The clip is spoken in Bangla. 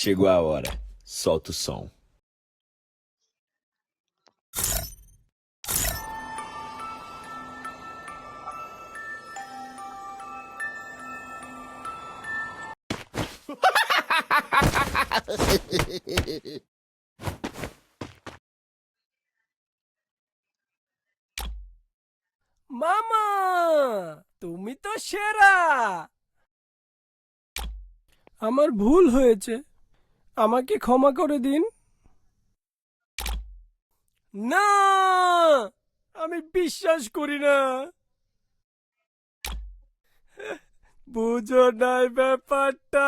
Chegou a hora. Solta o som. মামা, তুমি তো সেরা। আমার ভুল হয়েছে, আমাকে ক্ষমা করে দিন। না, আমি বিশ্বাস করি না। বুঝো নাই ব্যাপারটা।